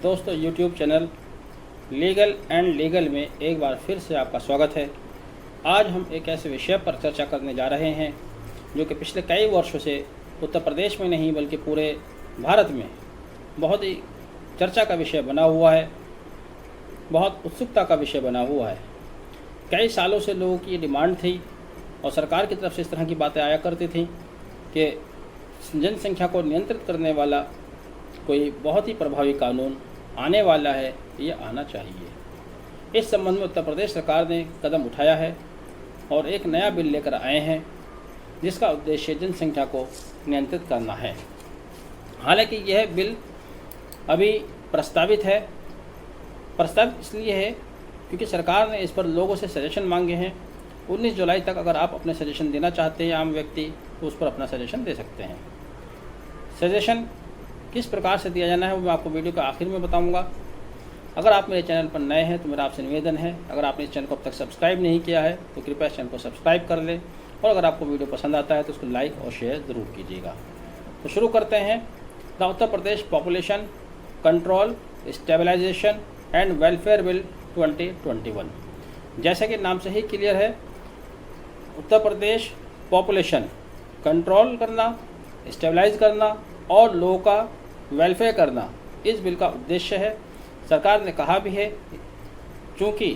दोस्तों YouTube channel legal and legal में एक बार फिर से आपका स्वागत है। आज हम एक ऐसे विषय पर चर्चा करने जा रहे हैं जो कि पिछले कई वर्षों से उत्तर प्रदेश में नहीं बल्कि पूरे भारत में बहुत ही चर्चा का विषय बना हुआ है, बहुत उत्सुकता का विषय बना हुआ है। कई सालों से लोगों की ये डिमांड थी और सरकार की तरफ से इस तरह की बातें आया करती थी कि जनसंख्या को नियंत्रित करने वाला कोई बहुत ही प्रभावी कानून आने वाला है, ये आना चाहिए। इस संबंध में उत्तर प्रदेश सरकार ने कदम उठाया है और एक नया बिल लेकर आए हैं जिसका उद्देश्य जनसंख्या को नियंत्रित करना है। हालांकि यह बिल अभी प्रस्तावित है। प्रस्तावित इसलिए है क्योंकि सरकार ने इस पर लोगों से सजेशन मांगे हैं। 19 जुलाई तक अगर आप अपने सजेशन देना चाहते हैं आम व्यक्ति तो उस पर अपना सजेशन दे सकते हैं। सजेशन किस प्रकार से दिया जाना है वो मैं आपको वीडियो के आखिर में बताऊंगा। अगर आप मेरे चैनल पर नए हैं तो मेरा आपसे निवेदन है, अगर आपने इस चैनल को अब तक सब्सक्राइब नहीं किया है तो कृपया इस चैनल को सब्सक्राइब कर लें और अगर आपको वीडियो पसंद आता है तो उसको लाइक और शेयर ज़रूर कीजिएगा। तो शुरू करते हैं। The Uttar Pradesh population control stabilization and welfare bill 2021। जैसे कि नाम से ही क्लियर है, उत्तर प्रदेश पॉपुलेशन कंट्रोल करना, स्टेबलाइज करना और लोगों का वेलफेयर करना इस बिल का उद्देश्य है। सरकार ने कहा भी है चूँकि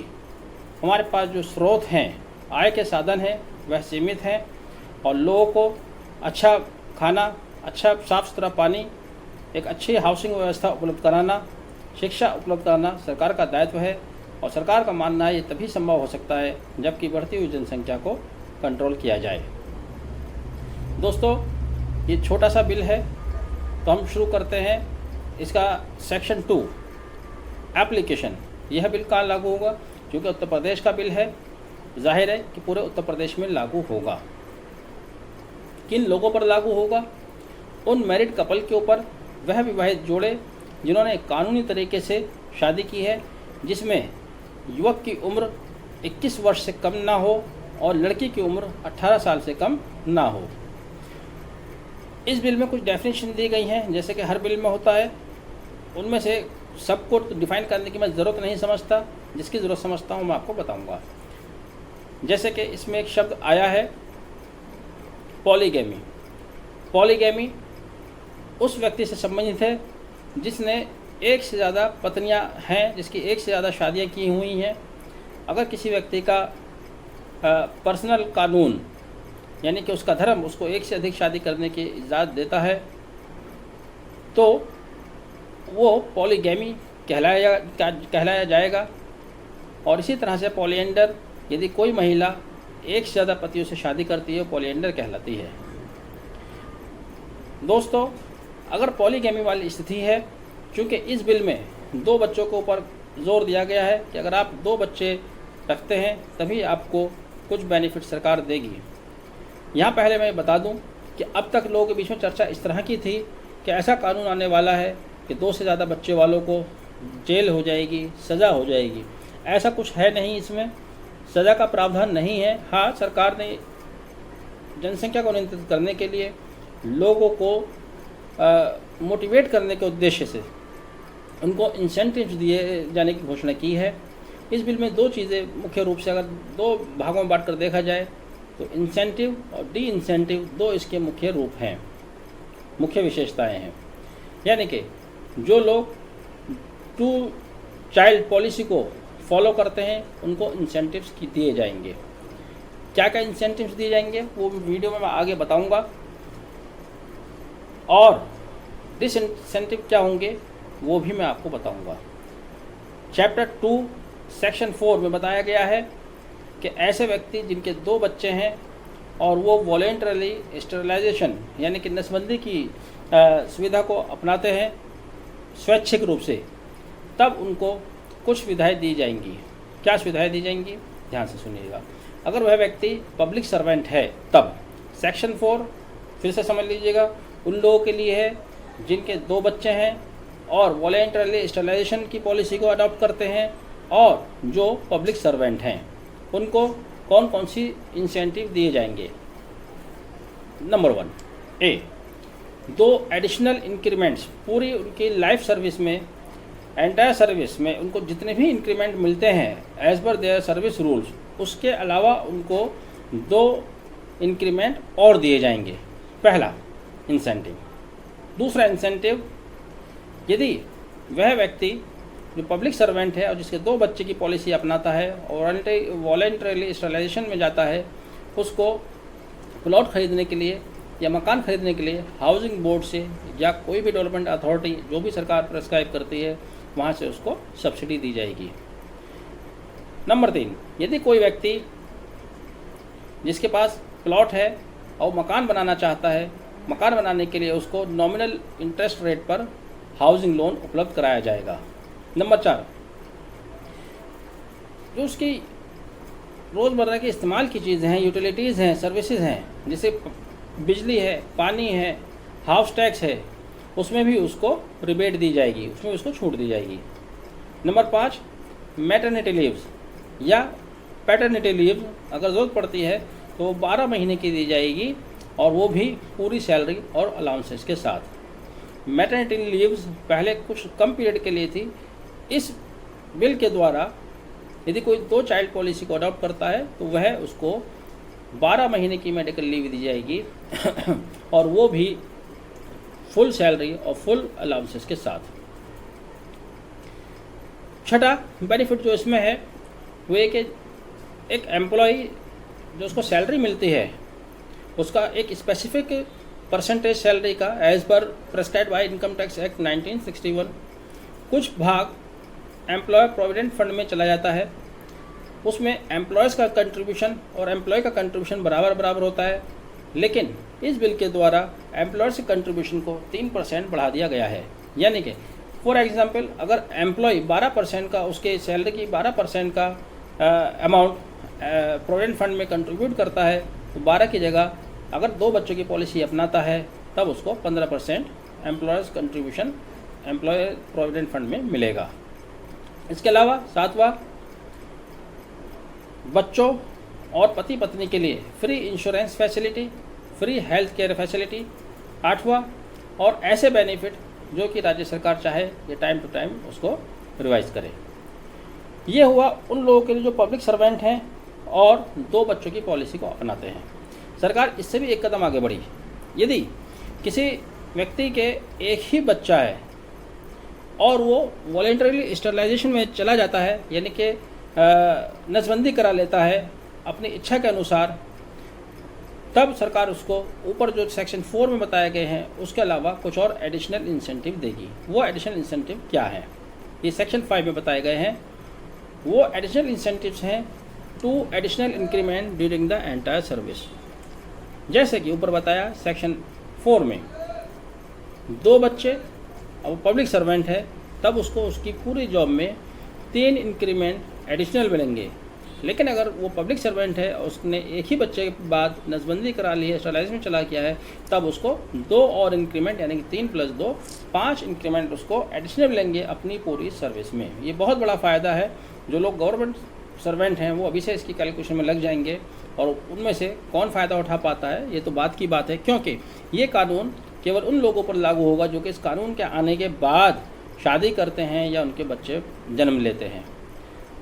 हमारे पास जो स्रोत हैं, आय के साधन हैं, वह सीमित हैं और लोगों को अच्छा खाना, अच्छा साफ़ सुथरा पानी, एक अच्छी हाउसिंग व्यवस्था उपलब्ध कराना, शिक्षा उपलब्ध कराना सरकार का दायित्व है और सरकार का मानना है ये तभी संभव हो सकता है जबकि बढ़ती हुई जनसंख्या को कंट्रोल किया जाए। दोस्तों, ये छोटा सा बिल है तो हम शुरू करते हैं। इसका सेक्शन 2 एप्लीकेशन, यह बिल कहाँ लागू होगा? क्योंकि उत्तर प्रदेश का बिल है, जाहिर है कि पूरे उत्तर प्रदेश में लागू होगा। किन लोगों पर लागू होगा? उन मैरिड कपल के ऊपर, वह विवाहित जोड़े जिन्होंने कानूनी तरीके से शादी की है, जिसमें युवक की उम्र 21 वर्ष से कम ना हो और लड़की की उम्र 18 साल से कम ना हो। इस बिल में कुछ डेफिनेशन दी गई हैं, जैसे कि हर बिल में होता है। उनमें से सबको डिफाइन करने की मैं ज़रूरत नहीं समझता, जिसकी ज़रूरत समझता हूँ मैं आपको बताऊँगा। जैसे कि इसमें एक शब्द आया है पॉलीगैमी। पॉलीगैमी उस व्यक्ति से संबंधित है जिसने एक से ज़्यादा पत्नियां हैं, जिसकी एक से ज़्यादा शादियां की हुई हैं। अगर किसी व्यक्ति का पर्सनल कानून यानी कि उसका धर्म उसको एक से अधिक शादी करने की इजाज़त देता है तो वो पॉलीगैमी कहलाया जाएगा। और इसी तरह से पॉलीएंडर, यदि कोई महिला एक से ज़्यादा पतियों से शादी करती है पॉलीएंडर कहलाती है। दोस्तों, अगर पॉलीगैमी वाली स्थिति है, चूँकि इस बिल में 2 बच्चों के ऊपर जोर दिया गया है कि अगर आप 2 बच्चे रखते हैं तभी आपको कुछ बेनिफिट सरकार देगी। यहाँ पहले मैं बता दूं कि अब तक लोगों के बीच में चर्चा इस तरह की थी कि ऐसा कानून आने वाला है कि 2 से ज़्यादा बच्चे वालों को जेल हो जाएगी, सज़ा हो जाएगी। ऐसा कुछ है नहीं, इसमें सज़ा का प्रावधान नहीं है। हाँ, सरकार ने जनसंख्या को नियंत्रित करने के लिए लोगों को मोटिवेट करने के उद्देश्य से उनको इंसेंटिव्स दिए जाने की घोषणा की है। इस बिल में 2 चीज़ें मुख्य रूप से अगर 2 भागों में बांट कर देखा जाए तो इंसेंटिव और डी इंसेंटिव 2 इसके मुख्य रूप हैं, मुख्य विशेषताएं हैं। यानी कि जो लोग 2 चाइल्ड पॉलिसी को फॉलो करते हैं उनको इंसेंटिव्स दिए जाएंगे। क्या क्या इंसेंटिव्स दिए जाएंगे वो वीडियो में मैं आगे बताऊंगा और डिसइंसेंटिव क्या होंगे वो भी मैं आपको बताऊंगा। चैप्टर 2 सेक्शन 4 में बताया गया है कि ऐसे व्यक्ति जिनके 2 बच्चे हैं और वो वॉलेंटरली स्टेरिलाइजेशन यानी कि नसबंदी की सुविधा को अपनाते हैं स्वैच्छिक रूप से, तब उनको कुछ सुविधाएं दी जाएंगी। क्या सुविधाएं दी जाएंगी? ध्यान से सुनिएगा। अगर वह व्यक्ति पब्लिक सर्वेंट है तब सेक्शन 4 फिर से समझ लीजिएगा, उन लोगों के लिए है जिनके 2 बच्चे हैं और वॉलेंटरली स्टेरिलाइजेशन की पॉलिसी को अडॉप्ट करते हैं और जो पब्लिक सर्वेंट हैं उनको कौन कौन सी इंसेंटिव दिए जाएंगे। नंबर 1 ए, 2 एडिशनल इंक्रीमेंट्स पूरी उनकी लाइफ सर्विस में एंटायर सर्विस में उनको जितने भी इंक्रीमेंट मिलते हैं as per their service rules, उसके अलावा उनको 2 इंक्रीमेंट और दिए जाएंगे। पहला इंसेंटिव। दूसरा इंसेंटिव, यदि वह व्यक्ति जो पब्लिक सर्वेंट है और जिसके 2 बच्चे की पॉलिसी अपनाता है और वॉलंटरीली स्टरलाइजेशन में जाता है, उसको प्लॉट खरीदने के लिए या मकान खरीदने के लिए हाउसिंग बोर्ड से या कोई भी डेवलपमेंट अथॉरिटी जो भी सरकार प्रेस्क्राइब करती है वहाँ से उसको सब्सिडी दी जाएगी। नंबर 3, यदि कोई व्यक्ति जिसके पास प्लॉट है और मकान बनाना चाहता है, मकान बनाने के लिए उसको नॉमिनल इंटरेस्ट रेट पर हाउसिंग लोन उपलब्ध कराया जाएगा। नंबर 4, जो उसकी रोज़मर्रा के इस्तेमाल की चीज़ें हैं, यूटिलिटीज़ हैं, सर्विसेज हैं, जैसे बिजली है, पानी है, हाउस टैक्स है, उसमें भी उसको रिबेट दी जाएगी, उसमें उसको छूट दी जाएगी। नंबर 5, मैटरनिटी लीव्स या पैटर्निटी लीव अगर ज़रूरत पड़ती है तो 12 महीने की दी जाएगी और वो भी पूरी सैलरी और अलाउंसेस के साथ। मैटरनिटी लीव्स पहले कुछ कम पीरियड के लिए थी। इस बिल के द्वारा यदि कोई 2 चाइल्ड पॉलिसी को अडॉप्ट करता है तो वह उसको 12 महीने की मेडिकल लीव दी जाएगी और वो भी फुल सैलरी और फुल अलाउंसेस के साथ। छठा बेनिफिट जो इसमें है वो ये कि एक एम्प्लॉय जो उसको सैलरी मिलती है उसका एक स्पेसिफिक परसेंटेज सैलरी का as per prescribed by income tax act 1961 कुछ भाग एम्प्लॉय प्रोविडेंट फंड में चला जाता है। उसमें एम्प्लॉयज़ का कंट्रीब्यूशन और एम्प्लॉय का कंट्रीब्यूशन बराबर होता है, लेकिन इस बिल के द्वारा एम्प्लॉयर्स के कंट्रीब्यूशन को 3% बढ़ा दिया गया है। यानी कि फॉर एग्जांपल अगर एम्प्लॉय 12% का उसके सैलरी की 12% का अमाउंट प्रोविडेंट फंड में कंट्रीब्यूट करता है तो 12 की जगह अगर 2 बच्चों की पॉलिसी अपनाता है तब उसको 15% employers contribution employ provident fund में मिलेगा। इसके अलावा 7वां, बच्चों और पति पत्नी के लिए free insurance facility, free health care facility. 8वां, और ऐसे बेनिफिट जो कि राज्य सरकार चाहे ये टाइम टू टाइम उसको रिवाइज करे। ये हुआ उन लोगों के लिए जो पब्लिक सर्वेंट हैं और 2 बच्चों की पॉलिसी को अपनाते हैं। सरकार इससे भी एक कदम आगे बढ़ी। यदि किसी व्यक्ति के एक ही बच्चा है और वो वॉलेंटरीली स्टरलाइजेशन में चला जाता है, यानी कि नसबंदी करा लेता है अपनी इच्छा के अनुसार, तब सरकार उसको ऊपर जो सेक्शन 4 में बताए गए हैं उसके अलावा कुछ और एडिशनल इंसेंटिव देगी। वो एडिशनल इंसेंटिव क्या है ये सेक्शन 5 में बताए गए हैं। वो एडिशनल इंसेंटिव्स हैं 2 additional increment during the entire service. जैसे कि ऊपर बताया सेक्शन 4 में 2 बच्चे और पब्लिक सर्वेंट है तब उसको उसकी पूरी जॉब में 3 इंक्रीमेंट एडिशनल मिलेंगे। लेकिन अगर वो पब्लिक सर्वेंट है और उसने एक ही बच्चे के बाद नसबंदी करा ली है, स्टरलाइजेशन में चला किया है, तब उसको 2 और इंक्रीमेंट यानी कि 3 + 2 5 इंक्रीमेंट उसको एडिशनल मिलेंगे अपनी पूरी सर्विस में। ये बहुत बड़ा फ़ायदा है। जो लोग गवर्नमेंट सर्वेंट हैं वो अभी से इसकी कैलकुलेशन में लग जाएंगे और उनमें से कौन फ़ायदा उठा पाता है ये तो बात की बात है, क्योंकि ये कानून केवल उन लोगों पर लागू होगा जो कि इस कानून के आने के बाद शादी करते हैं या उनके बच्चे जन्म लेते हैं।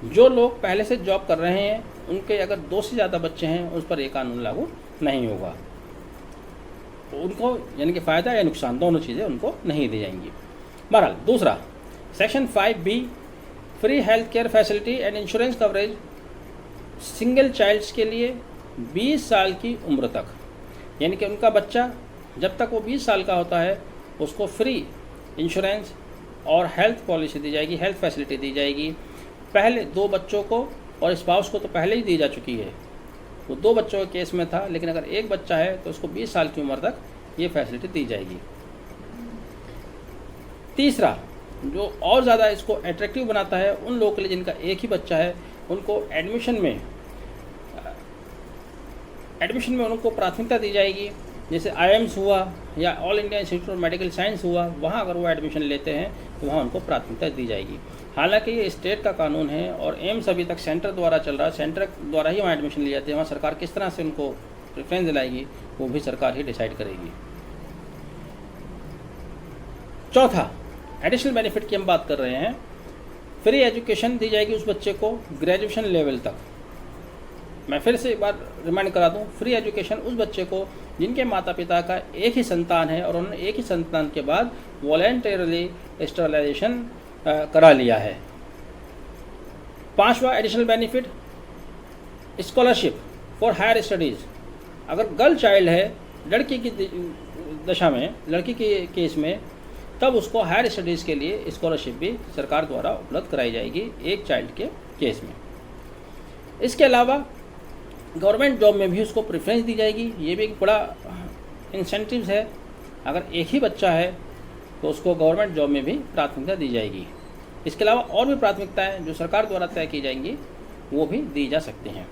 जो लोग पहले से जॉब कर रहे हैं उनके अगर 2 से ज़्यादा बच्चे हैं उस पर ये कानून लागू नहीं होगा। उनको यानी कि फ़ायदा या नुकसान दोनों चीज़ें उनको नहीं दी जाएंगी। बहरहाल दूसरा section 5B, free health care facility and insurance coverage single childs के लिए 20 साल की उम्र तक, यानी कि उनका बच्चा जब तक वो 20 साल का होता है उसको फ्री इंश्योरेंस और हेल्थ पॉलिसी दी जाएगी, हेल्थ फैसिलिटी दी जाएगी। पहले 2 बच्चों को और स्पाउस को तो पहले ही दी जा चुकी है, वो 2 बच्चों के केस में था, लेकिन अगर एक बच्चा है तो उसको 20 साल की उम्र तक ये फैसिलिटी दी जाएगी। तीसरा जो और ज़्यादा इसको अट्रैक्टिव बनाता है उन लोगों के लिए जिनका एक ही बच्चा है, उनको एडमिशन में उनको प्राथमिकता दी जाएगी। जैसे IIMS हुआ या all India institute of medical science हुआ, वहाँ अगर वो एडमिशन लेते हैं तो वहाँ उनको प्राथमिकता दी जाएगी। हालांकि ये स्टेट का कानून है और एम्स अभी तक सेंटर द्वारा चल रहा है, सेंटर द्वारा ही वहाँ एडमिशन लिए जाते हैं। वहाँ सरकार किस तरह से उनको प्रेफरेंस दिलाएगी वो भी सरकार ही डिसाइड करेगी। चौथा, एडिशनल बेनिफिट की हम बात कर रहे हैं। फ्री एजुकेशन दी जाएगी उस बच्चे को ग्रेजुएशन लेवल तक। मैं फिर से एक बार रिमाइंड करा दूं, फ्री एजुकेशन उस बच्चे को जिनके माता पिता का एक ही संतान है और उन्होंने एक ही संतान के बाद वॉलेंटरली स्टरलाइजेशन करा लिया है। 5वां additional benefit, scholarship for higher studies. अगर गर्ल चाइल्ड है, लड़की की दशा में, लड़की के केस में, तब उसको हायर स्टडीज़ के लिए स्कॉलरशिप भी सरकार द्वारा उपलब्ध कराई जाएगी एक चाइल्ड के केस में। इसके अलावा गवर्नमेंट जॉब में भी उसको प्रेफरेंस दी जाएगी। ये भी एक बड़ा इंसेंटिव्स है। अगर एक ही बच्चा है तो उसको गवर्नमेंट जॉब में भी प्राथमिकता दी जाएगी। इसके अलावा और भी प्राथमिकताएं जो सरकार द्वारा तय की जाएंगी वो भी दी जा सकती हैं।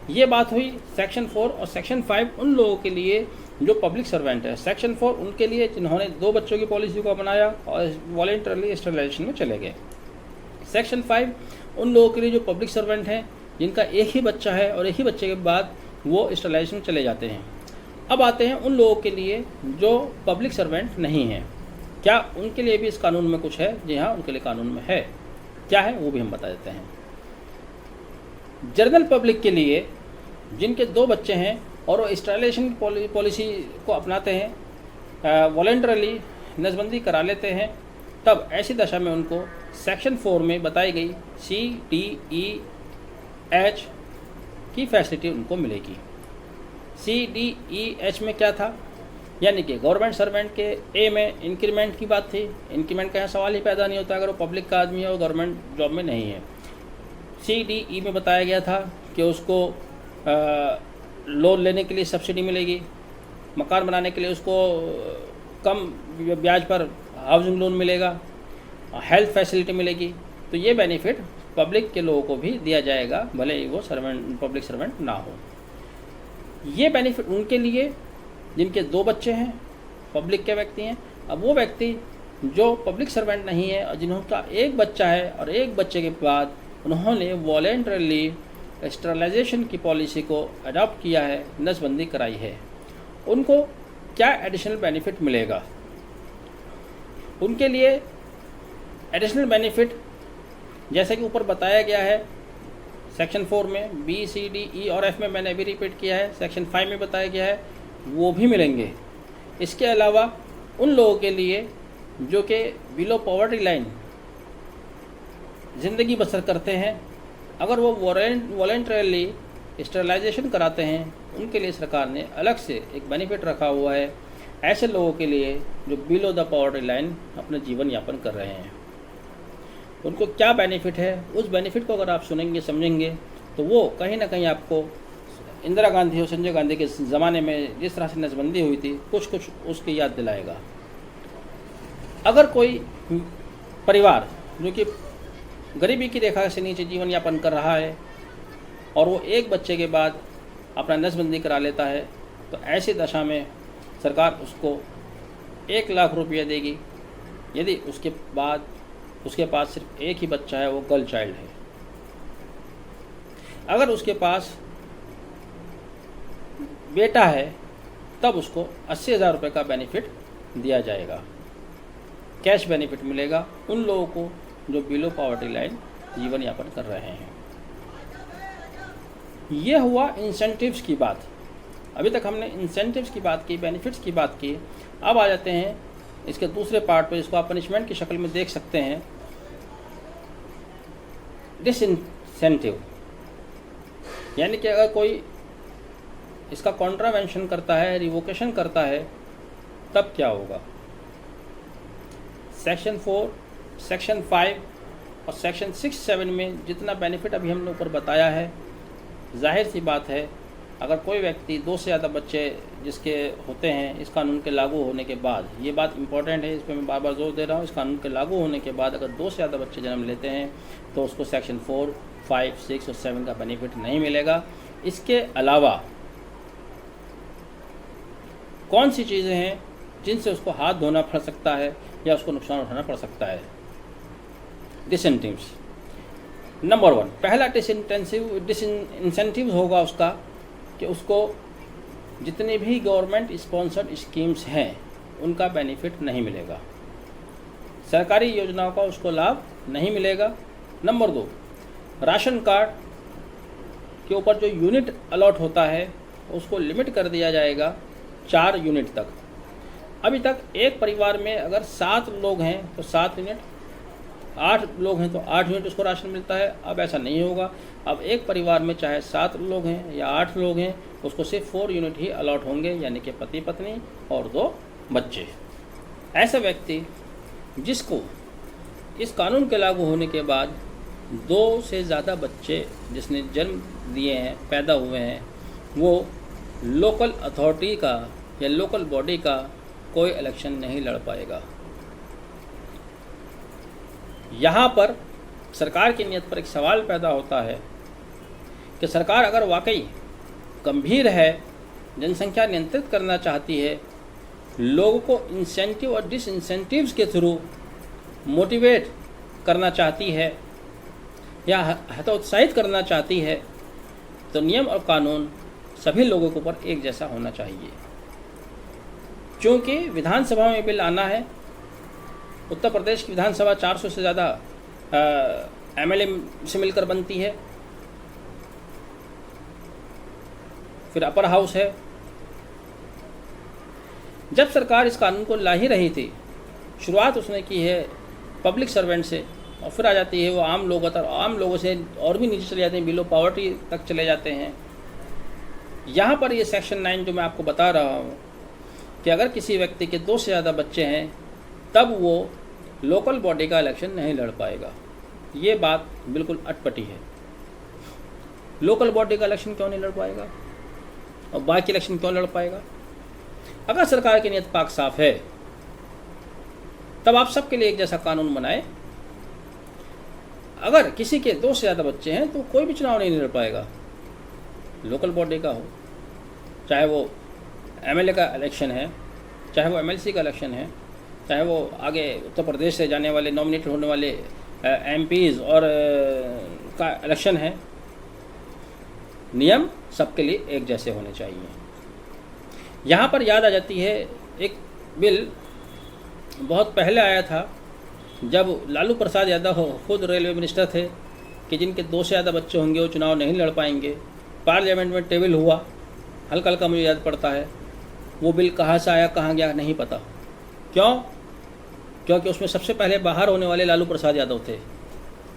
ये बात हुई सेक्शन 4 और सेक्शन 5 उन लोगों के लिए जो पब्लिक सर्वेंट है। सेक्शन 4 उनके लिए जिन्होंने 2 बच्चों की पॉलिसी को अपनाया और वॉलेंटरली स्टरलाइजेशन में चले गए। सेक्शन 5 उन लोगों के लिए जो पब्लिक सर्वेंट हैं, जिनका एक ही बच्चा है और एक ही बच्चे के बाद वो स्टरलाइजेशन में चले जाते हैं। अब आते हैं उन लोगों के लिए जो पब्लिक सर्वेंट नहीं हैं। क्या उनके लिए भी इस कानून में कुछ है? जी हाँ, उनके लिए कानून में है। क्या है वो भी हम बता देते हैं। जनरल पब्लिक के लिए जिनके 2 बच्चे हैं और वो स्टरलाइजेशन पॉलिसी को अपनाते हैं, वॉलेंटरली नसबंदी करा लेते हैं, तब ऐसी दशा में उनको सेक्शन 4 में बताई गई CDEH की फैसिलिटी उनको मिलेगी। CDEH में क्या था? यानी कि गवर्नमेंट सर्वेंट के ए में इंक्रीमेंट की बात थी। इंक्रीमेंट का यहाँ सवाल ही पैदा नहीं होता अगर वो पब्लिक का आदमी है और गवर्नमेंट जॉब में नहीं है। CDE में बताया गया था कि उसको लोन लेने के लिए सब्सिडी मिलेगी, मकान बनाने के लिए उसको कम ब्याज पर हाउसिंग लोन मिलेगा, हेल्थ फैसिलिटी मिलेगी। तो ये बेनिफिट पब्लिक के लोगों को भी दिया जाएगा, भले ही वो पब्लिक सर्वेंट ना हो। ये बेनिफिट उनके लिए जिनके 2 बच्चे हैं, पब्लिक के व्यक्ति हैं। अब वो व्यक्ति जो पब्लिक सर्वेंट नहीं है और जिनका एक बच्चा है और एक बच्चे के बाद उन्होंने वॉलेंटरली स्टरलाइजेशन की पॉलिसी को अडॉप्ट किया है, नसबंदी कराई है, उनको क्या एडिशनल बेनिफिट मिलेगा? उनके लिए एडिशनल बेनिफिट जैसे कि ऊपर बताया गया है सेक्शन 4 में, B, C, D, E और F में मैंने अभी रिपीट किया है, सेक्शन 5 में बताया गया है, वो भी मिलेंगे। इसके अलावा उन लोगों के लिए जो कि बिलो पॉवर्टी लाइन ज़िंदगी बसर करते हैं, अगर वो वॉलेंटरली स्टरलाइजेशन कराते हैं, उनके लिए सरकार ने अलग से एक बेनिफिट रखा हुआ है। ऐसे लोगों के लिए जो बिलो द पॉवर्टी लाइन अपना जीवन यापन कर रहे हैं, उनको क्या बेनिफिट है, उस बेनिफिट को अगर आप सुनेंगे समझेंगे तो वो कहीं ना कहीं आपको इंदिरा गांधी और संजय गांधी के ज़माने में जिस तरह से नसबंदी हुई थी, कुछ कुछ उसकी याद दिलाएगा। अगर कोई परिवार जो कि गरीबी की रेखा से नीचे जीवन यापन कर रहा है और वो एक बच्चे के बाद अपना नसबंदी करा लेता है, तो ऐसी दशा में सरकार उसको 1 लाख रुपया देगी यदि उसके बाद उसके पास सिर्फ एक ही बच्चा है, वो गर्ल चाइल्ड है। अगर उसके पास बेटा है तब उसको 80,000 रुपये का बेनिफिट दिया जाएगा, कैश बेनिफिट मिलेगा उन लोगों को जो बिलो पॉवर्टी लाइन जीवन यापन कर रहे हैं। ये हुआ इंसेंटिव्स की बात। अभी तक हमने इंसेंटिव्स की बात की, बेनिफिट्स की बात की। अब आ जाते हैं इसके दूसरे पार्ट पे, जिसको आप पनिशमेंट की शक्ल में देख सकते हैं, डिसइंसेंटिव। यानी कि अगर कोई इसका कॉन्ट्रावेंशन करता है, रिवोकेशन करता है, तब क्या होगा? सेक्शन 4, सेक्शन 5 और सेक्शन 6, 7 में जितना बेनिफिट अभी हमने ऊपर बताया है, जाहिर सी बात है अगर कोई व्यक्ति 2 से ज़्यादा बच्चे जिसके होते हैं इस कानून के लागू होने के बाद, ये बात इंपॉर्टेंट है, इस पर मैं बार बार जोर दे रहा हूँ, इस कानून के लागू होने के बाद अगर 2 से ज़्यादा बच्चे जन्म लेते हैं तो उसको सेक्शन 4, 5, 6 और 7 का बेनिफिट नहीं मिलेगा। इसके अलावा कौन सी चीज़ें हैं जिनसे उसको हाथ धोना पड़ सकता है या उसको नुकसान उठाना पड़ सकता है? डिसइंसेंटिव्स। नंबर 1, पहला डिसइंसेंटिव होगा उसका कि उसको जितनी भी गवर्नमेंट स्पॉन्सर्ड स्कीम्स हैं उनका बेनिफिट नहीं मिलेगा। सरकारी योजनाओं का उसको लाभ नहीं मिलेगा। नंबर 2, राशन कार्ड के ऊपर जो यूनिट अलॉट होता है उसको लिमिट कर दिया जाएगा 4 यूनिट तक। अभी तक एक परिवार में अगर 7 लोग हैं तो 7 यूनिट, 8 लोग हैं तो 8 यूनिट उसको राशन मिलता है। अब ऐसा नहीं होगा, अब एक परिवार में चाहे 7 लोग हैं या 8 लोग हैं उसको सिर्फ 4 यूनिट ही अलॉट होंगे, यानी कि पति पत्नी और 2 बच्चे। ऐसा व्यक्ति जिसको इस कानून के लागू होने के बाद 2 से ज़्यादा बच्चे जिसने जन्म दिए हैं, पैदा हुए हैं, वो लोकल अथॉरिटी का या लोकल बॉडी का कोई इलेक्शन नहीं लड़ पाएगा। यहाँ पर सरकार की नीयत पर एक सवाल पैदा होता है कि सरकार अगर वाकई गंभीर है, जनसंख्या नियंत्रित करना चाहती है, लोगों को इंसेंटिव और डिसइंसेंटिव्स के थ्रू मोटिवेट करना चाहती है या हतोत्साहित करना चाहती है, तो नियम और कानून सभी लोगों के ऊपर एक जैसा होना चाहिए। क्योंकि विधानसभा में बिल आना है, उत्तर प्रदेश की विधानसभा 400 से ज़्यादा एमएलए से मिलकर बनती है, फिर अपर हाउस है। जब सरकार इस कानून को ला ही रही थी, शुरुआत उसने की है पब्लिक सर्वेंट से और फिर आ जाती है वो आम लोगों तक, आम लोगों से और भी नीचे चले जाते हैं, बिलो पॉवर्टी तक चले जाते हैं। यहाँ पर ये सेक्शन 9 जो मैं आपको बता रहा हूँ कि अगर किसी व्यक्ति के 2 से ज़्यादा बच्चे हैं तब वो लोकल बॉडी का इलेक्शन नहीं लड़ पाएगा। ये बात बिल्कुल अटपटी है। लोकल बॉडी का इलेक्शन क्यों नहीं लड़ पाएगा और बाकी इलेक्शन क्यों लड़ पाएगा? अगर सरकार की नीयत पाक साफ है तब आप सबके लिए एक जैसा कानून बनाए। अगर किसी के 2 से ज़्यादा बच्चे हैं तो कोई भी चुनाव नहीं लड़ पाएगा, लोकल बॉडी का हो, चाहे वो एमएलए का इलेक्शन है, चाहे वो एमएलसी का इलेक्शन है, चाहे वो आगे उत्तर प्रदेश से जाने वाले नॉमिनेट होने वाले एमपीज़ और का इलेक्शन है। नियम सबके लिए एक जैसे होने चाहिए। यहाँ पर याद आ जाती है एक बिल बहुत पहले आया था जब लालू प्रसाद यादव खुद रेलवे मिनिस्टर थे कि जिनके 2 से ज़्यादा बच्चे होंगे वो चुनाव नहीं लड़ पाएंगे। पार्लियामेंट में टेबल हुआ, हल्का हल्का मुझे याद पड़ता है। वो बिल कहाँ से आया कहाँ गया नहीं पता। क्यों? क्योंकि उसमें सबसे पहले बाहर होने वाले लालू प्रसाद यादव थे,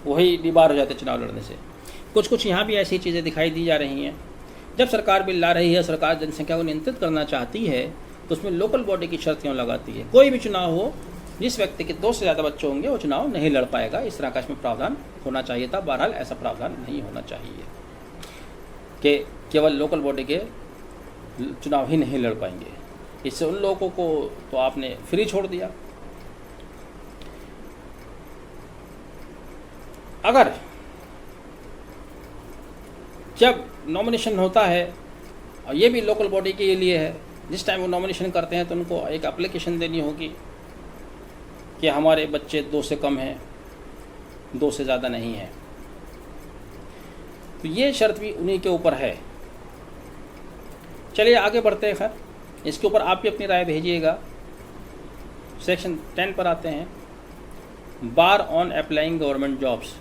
वही डिबार हो जाते चुनाव लड़ने से। कुछ यहाँ भी ऐसी चीज़ें दिखाई दी जा रही हैं। जब सरकार बिल ला रही है, सरकार जनसंख्या को नियंत्रित करना चाहती है, तो उसमें लोकल बॉडी की शर्त क्यों लगाती है? कोई भी चुनाव हो, जिस व्यक्ति के 2 से ज़्यादा बच्चे होंगे वो चुनाव नहीं लड़ पाएगा। इस तरह का इसमें प्रावधान होना चाहिए था। बहरहाल ऐसा प्रावधान नहीं होना चाहिए कि केवल लोकल बॉडी के चुनाव ही नहीं लड़ पाएंगे। इससे उन लोगों को तो आपने फ्री छोड़ दिया। अगर जब नॉमिनेशन होता है, और ये भी लोकल बॉडी के लिए है, जिस टाइम वो नॉमिनेशन करते हैं तो उनको एक एप्लीकेशन देनी होगी कि हमारे बच्चे 2 से कम हैं, 2 से ज़्यादा नहीं है। तो ये शर्त भी उन्हीं के ऊपर है। चलिए आगे बढ़ते हैं। खैर, इसके ऊपर आप भी अपनी राय भेजिएगा। सेक्शन 10 पर आते हैं। बार ऑन अप्लाइंग गवर्नमेंट जॉब्स,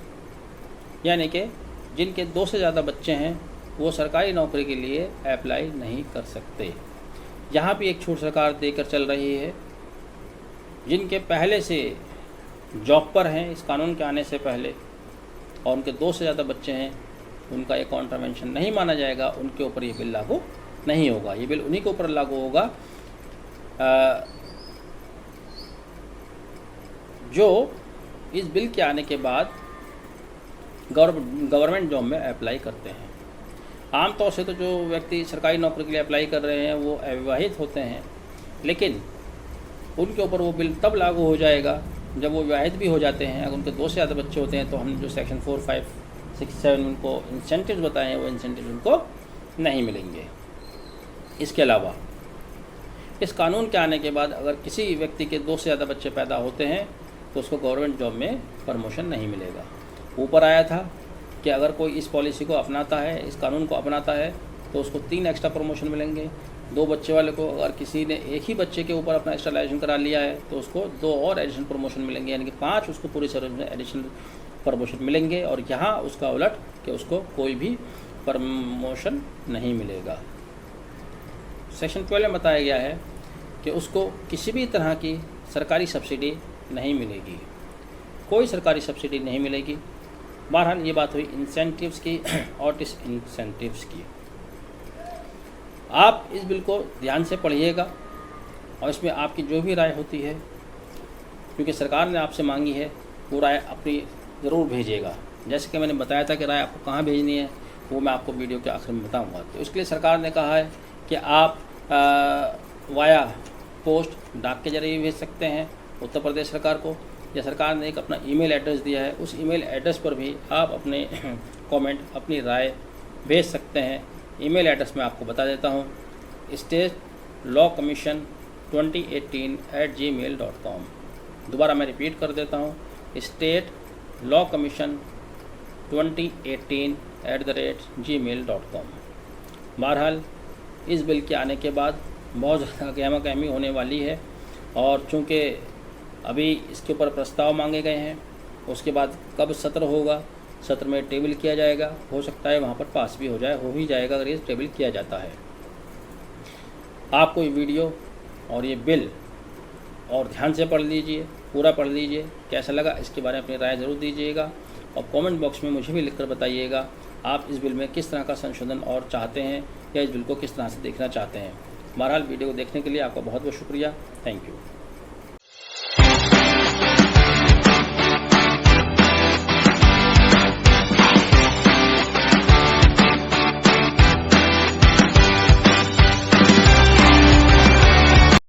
यानी कि जिनके 2 से ज़्यादा बच्चे हैं वो सरकारी नौकरी के लिए अप्लाई नहीं कर सकते। यहाँ भी एक छूट सरकार देकर चल रही है। जिनके पहले से जॉब पर हैं इस कानून के आने से पहले और उनके 2 से ज़्यादा बच्चे हैं, उनका ये कॉन्ट्रावेंशन नहीं माना जाएगा, उनके ऊपर ये बिल लागू नहीं होगा। ये बिल उन्हीं के ऊपर लागू होगा जो इस बिल के आने के बाद गवर्नमेंट जॉब में अप्लाई करते हैं। आमतौर से तो जो व्यक्ति सरकारी नौकरी के लिए अप्लाई कर रहे हैं वो अविवाहित होते हैं, लेकिन उनके ऊपर वो बिल तब लागू हो जाएगा जब वो विवाहित भी हो जाते हैं। अगर उनके 2 से ज़्यादा बच्चे होते हैं तो हम जो सेक्शन 4, 5, 6, 7 उनको इंसेंटिव्स बताए हैं वो इंसेंटिव उनको नहीं मिलेंगे। इसके अलावा इस कानून के आने के बाद अगर किसी व्यक्ति के 2 से ज़्यादा बच्चे पैदा होते हैं तो उसको गवर्नमेंट जॉब में प्रमोशन नहीं मिलेगा। ऊपर आया था कि अगर कोई इस पॉलिसी को अपनाता है, इस कानून को अपनाता है, तो उसको 3 एक्स्ट्रा प्रमोशन मिलेंगे। 2 बच्चे वाले को अगर किसी ने एक ही बच्चे के ऊपर अपना एक्स्ट्रा एडिशन करा लिया है तो उसको 2 और एडिशनल प्रमोशन मिलेंगे, यानी कि 5 उसको पूरी सर्विस में एडिशनल प्रमोशन मिलेंगे। और यहाँ उसका उलट कि उसको कोई भी प्रमोशन नहीं मिलेगा। सेक्शन 12 में बताया गया है कि उसको किसी भी तरह की सरकारी सब्सिडी नहीं मिलेगी, कोई सरकारी सब्सिडी नहीं मिलेगी। बहरहाल ये बात हुई इंसेंटिव्स की और डिसइंसेंटिव्स की। आप इस बिल को ध्यान से पढ़िएगा और इसमें आपकी जो भी राय होती है, क्योंकि सरकार ने आपसे मांगी है, वो राय अपनी ज़रूर भेजिएगा। जैसे कि मैंने बताया था कि राय आपको कहाँ भेजनी है वो मैं आपको वीडियो के आखिर में बताऊंगा। तो इसके लिए सरकार ने कहा है कि आप वाया पोस्ट डाक के जरिए भेज सकते हैं उत्तर प्रदेश सरकार को, या सरकार ने एक अपना ईमेल एड्रेस दिया है, उस ईमेल एड्रेस पर भी आप अपने कमेंट, अपनी राय भेज सकते हैं। ईमेल एड्रेस मैं आपको बता देता हूँ, statelawcommission2018@gmail.com। दोबारा मैं रिपीट कर देता हूँ, statelawcommission2018@gmail.com। बहरहाल इस बिल के आने के बाद बहुत ज़्यादा गहमा गहमी होने वाली है, और चूँकि अभी इसके ऊपर प्रस्ताव मांगे गए हैं, उसके बाद कब सत्र होगा, सत्र में टेबल किया जाएगा, हो सकता है वहाँ पर पास भी हो जाए, हो ही जाएगा अगर ये टेबल किया जाता है। आपको ये वीडियो और ये बिल और ध्यान से पढ़ लीजिए, पूरा पढ़ लीजिए, कैसा लगा इसके बारे में अपनी राय ज़रूर दीजिएगा और कमेंट बॉक्स में मुझे भी लिखकर बताइएगा आप इस बिल में किस तरह का संशोधन और चाहते हैं या इस बिल को किस तरह से देखना चाहते हैं। बहरहाल वीडियो को देखने के लिए आपका बहुत बहुत शुक्रिया। Thank you.